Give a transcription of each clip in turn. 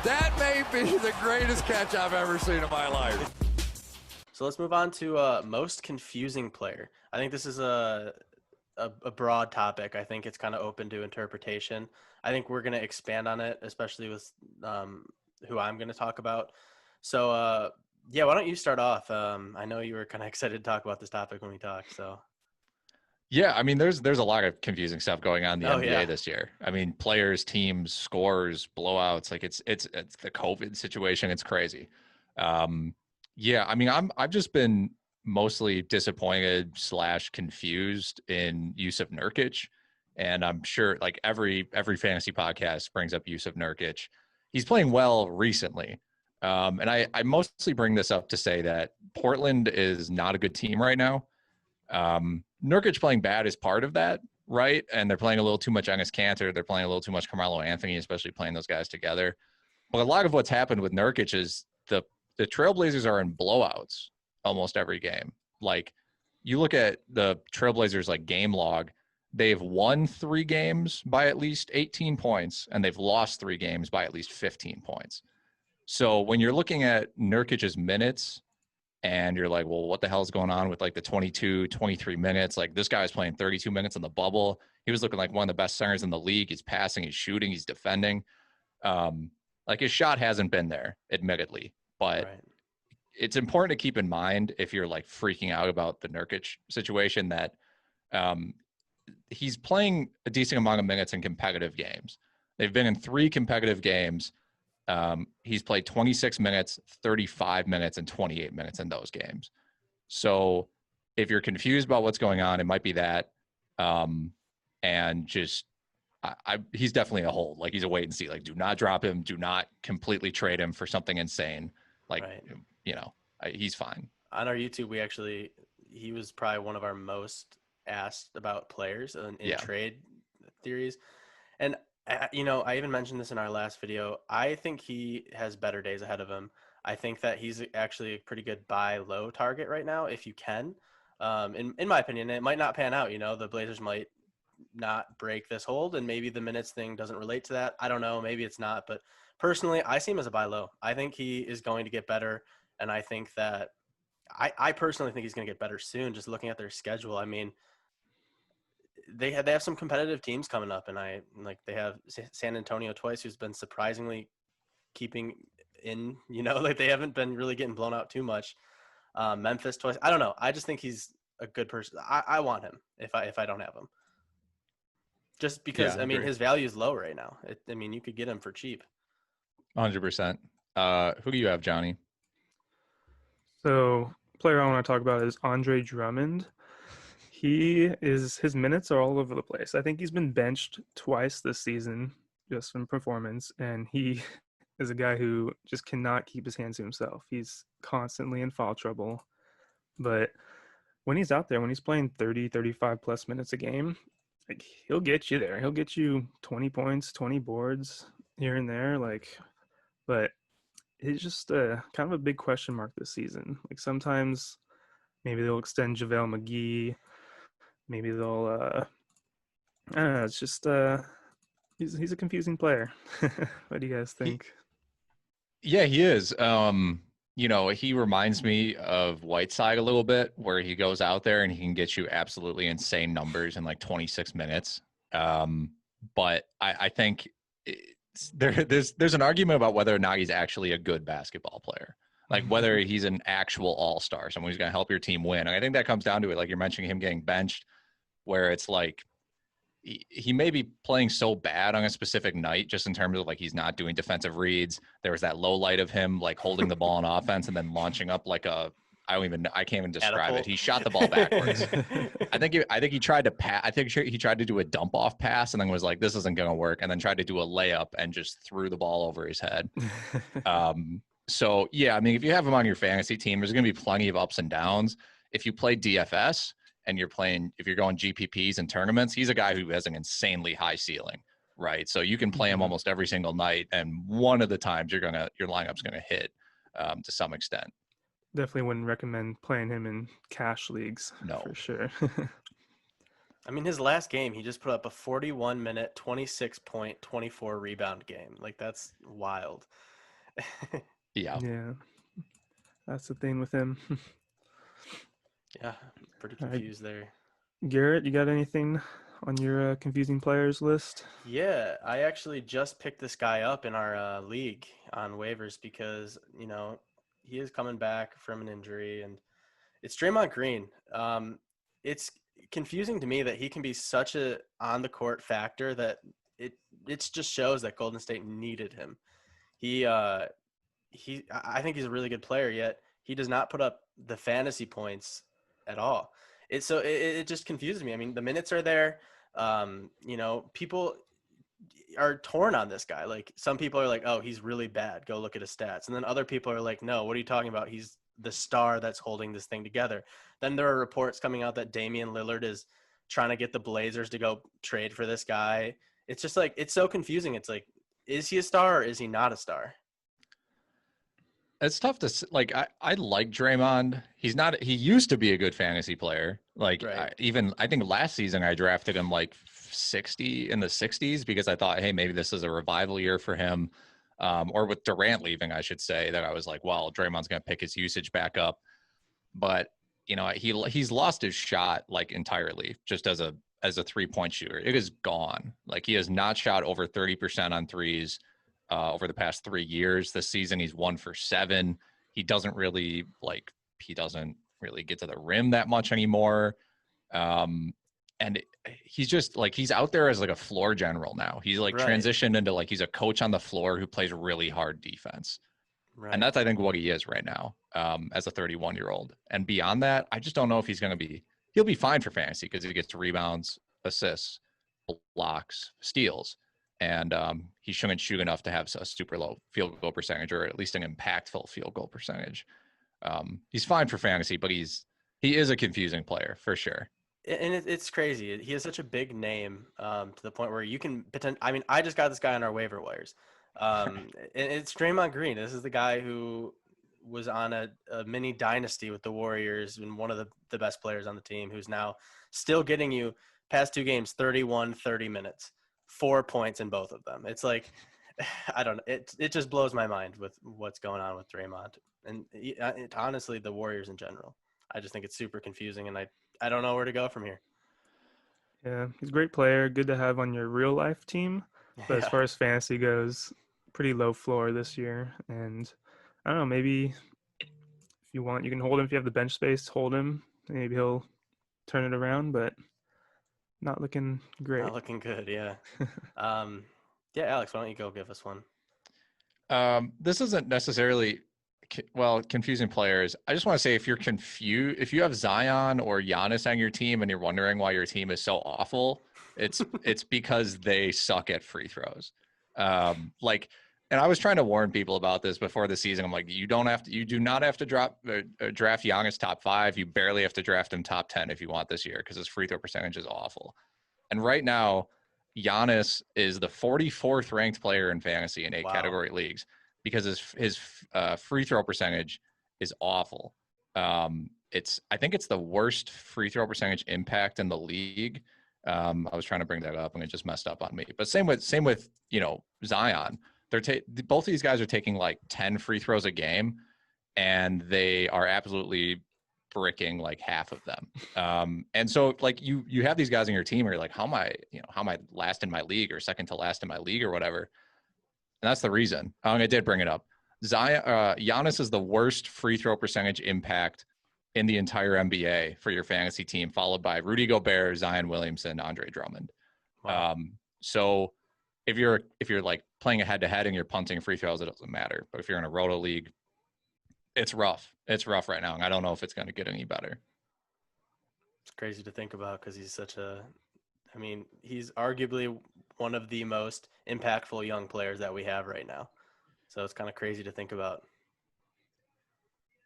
That may be the greatest catch I've ever seen in my life. So let's move on to most confusing player. I think this is a broad topic. I think it's kind of open to interpretation. I think we're going to expand on it, especially with who I'm going to talk about. So, yeah, why don't you start off? I know you were kind of excited to talk about this topic when we talked. So, yeah, I mean, there's a lot of confusing stuff going on in the NBA this year. I mean, players, teams, scores, blowouts. Like it's the COVID situation. It's crazy. Yeah, I mean, I've just been mostly disappointed / confused in use of Nurkic, and I'm sure like every fantasy podcast brings up use of Nurkic. He's playing well recently, and I mostly bring this up to say that Portland is not a good team right now. Nurkic playing bad is part of that, right? And they're playing a little too much Enes Kanter. They're playing a little too much Carmelo Anthony, especially playing those guys together. But a lot of what's happened with Nurkic is the Trailblazers are in blowouts almost every game. Like you look at the Trailblazers like game log, they've won 3 games by at least 18 points, and they've lost 3 games by at least 15 points. So when you're looking at Nurkic's minutes and you're like, well, what the hell is going on with like the 22, 23 minutes? Like this guy was playing 32 minutes in the bubble. He was looking like one of the best centers in the league. He's passing, he's shooting, he's defending. Like his shot hasn't been there, admittedly, but it's important to keep in mind if you're like freaking out about the Nurkic situation that he's playing a decent amount of minutes in competitive games. They've been in 3 competitive games. He's played 26 minutes, 35 minutes, and 28 minutes in those games. So if you're confused about what's going on, it might be that. And just, he's definitely a hold. Like he's a wait and see. Like do not drop him. Do not completely trade him for something insane. Like, he's fine. On our YouTube, he was probably one of our most asked about players in trade theories. And I even mentioned this in our last video. I think he has better days ahead of him. I think that he's actually a pretty good buy low target right now, if you can. In my opinion, it might not pan out. The Blazers might not break this hold, and maybe the minutes thing doesn't relate to that. I don't know. Maybe it's not. But personally, I see him as a buy low. I think he is going to get better, and I think that I personally think he's going to get better soon. Just looking at their schedule, I mean, they have some competitive teams coming up, and they have San Antonio twice, who's been surprisingly keeping in, like they haven't been really getting blown out too much. Memphis twice. I don't know. I just think he's a good person. I want him if I don't have him, just because I mean his value is low right now. You could get him for cheap. 100%. Who do you have, Johnny? So player I want to talk about is Andre Drummond. His minutes are all over the place. I think he's been benched twice this season just from performance, and he is a guy who just cannot keep his hands to himself. He's constantly in foul trouble. But when he's out there, when he's playing 30, 35 plus minutes a game, like he'll get you there. He'll get you 20 points, 20 boards here and there. But it's just kind of a big question mark this season. Like sometimes maybe they'll extend JaVale McGee. Maybe they'll, I don't know. It's just, he's a confusing player. What do you guys think? Yeah, he is. He reminds me of Whiteside a little bit, where he goes out there and he can get you absolutely insane numbers in like 26 minutes. But I think there's an argument about whether or not he's actually a good basketball player. Like whether he's an actual all-star, someone who's going to help your team win. And I think that comes down to it. Like you're mentioning him getting benched, where it's like he may be playing so bad on a specific night, just in terms of like he's not doing defensive reads. There was that low light of him like holding the ball on offense and then launching up like I can't even describe it. He shot the ball backwards. I think he tried to pass. I think he tried to do a dump off pass and then was like, this isn't going to work. And then tried to do a layup and just threw the ball over his head. So yeah, I mean, if you have him on your fantasy team, there's going to be plenty of ups and downs. If you play DFS and if you're going GPPs and tournaments, he's a guy who has an insanely high ceiling, right? So you can play him almost every single night, and one of the times your lineup's going to hit to some extent. Definitely wouldn't recommend playing him in cash leagues. No, for sure. I mean, his last game, he just put up a 41-minute, 26-point, 24-rebound game. Like, that's wild. Yeah. Yeah. That's the thing with him. Yeah, pretty All right. confused there. Garrett, you got anything on your confusing players list? Yeah, I actually just picked this guy up in our league on waivers because, he is coming back from an injury, and it's Draymond Green. It's confusing to me that he can be such a on the court factor that it just shows that Golden State needed him. He I think he's a really good player, yet he does not put up the fantasy points at all. It just confuses me. I mean, the minutes are there. People are torn on this guy. Like, some people are like, "Oh, he's really bad. Go look at his stats." And then other people are like, "No, what are you talking about? He's the star that's holding this thing together." Then there are reports coming out that Damian Lillard is trying to get the Blazers to go trade for this guy. It's just like, it's so confusing. It's like, is he a star or is he not a star? It's tough to like. I like Draymond. He's not. He used to be a good fantasy player. Like, Right. I think last season I drafted him like 60 in the 60s because I thought, hey, maybe this is a revival year for him. Or with Durant leaving, I should say, that I was like, well, Draymond's going to pick his usage back up. But he's lost his shot like entirely just as a 3-point shooter. It is gone. Like, he has not shot over 30% on threes over the past 3 years. This season, he's 1 for 7. He doesn't really get to the rim that much anymore. And he's just like, he's out there as like a floor general now. He's like Right. transitioned into like, he's a coach on the floor who plays really hard defense. Right. And that's, I think, what he is right now as a 31-year-old. And beyond that, I just don't know if he'll be fine for fantasy because he gets rebounds, assists, blocks, steals. And he shouldn't shoot enough to have a super low field goal percentage, or at least an impactful field goal percentage. He's fine for fantasy, but he is a confusing player for sure. And it's crazy. He has such a big name to the point where you can pretend. I mean, I just got this guy on our waiver wires. And it's Draymond Green. This is the guy who was on a mini dynasty with the Warriors and one of the best players on the team, who's now still getting you past 2 games, 31, 30 minutes, 4 points in both of them. It's like, I don't know. It just blows my mind with what's going on with Draymond. And honestly, the Warriors in general. I just think it's super confusing, and I don't know where to go from here. Yeah, he's a great player. Good to have on your real life team. But as far as fantasy goes, pretty low floor this year. And I don't know, maybe if you want, you can hold him. If you have the bench space, hold him. Maybe he'll turn it around, but not looking great. Not looking good, yeah. Yeah, Alex, why don't you go give us one? This isn't necessarily confusing players. I just want to say, if you're confused, if you have Zion or Giannis on your team and you're wondering why your team is so awful, it's because they suck at free throws. And I was trying to warn people about this before the season. I'm like, you do not have to draft Giannis top 5. You barely have to draft him top 10 if you want this year, because his free throw percentage is awful. And right now, Giannis is the 44th ranked player in fantasy in 8 category leagues because his free throw percentage is awful. I think it's the worst free throw percentage impact in the league. I was trying to bring that up and it just messed up on me. But same with Zion. Both of these guys are taking like 10 free throws a game, and they are absolutely bricking like half of them. And so like you have these guys on your team, and you're like, how am I last in my league or second to last in my league or whatever? And that's the reason. I did bring it up. Giannis is the worst free throw percentage impact in the entire NBA for your fantasy team, followed by Rudy Gobert, Zion Williamson, Andre Drummond. Wow. So if you're like playing a head-to-head and you're punting free throws, it doesn't matter. But if you're in a roto league, it's rough. It's rough right now, and I don't know if it's going to get any better. It's crazy to think about because he's he's arguably one of the most impactful young players that we have right now. So it's kind of crazy to think about.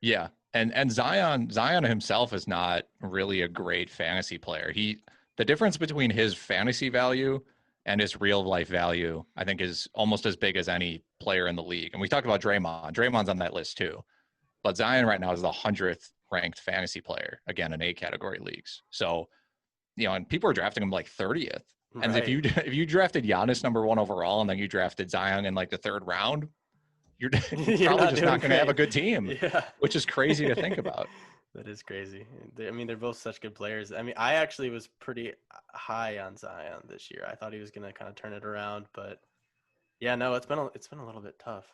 Yeah. And Zion himself is not really a great fantasy player. The difference between his fantasy value and his real life value, I think, is almost as big as any player in the league. And we talked about Draymond. Draymond's on that list too. But Zion right now is the 100th ranked fantasy player, again, in 8 category leagues. So, and people are drafting him like 30th. And Right. if you drafted Giannis number 1 overall, and then you drafted Zion in like the 3rd round, you're probably just not going to have a good team, which is crazy to think about. That is crazy. I mean, they're both such good players. I mean, I actually was pretty high on Zion this year. I thought he was going to kind of turn it around, but yeah, no, it's been a little bit tough.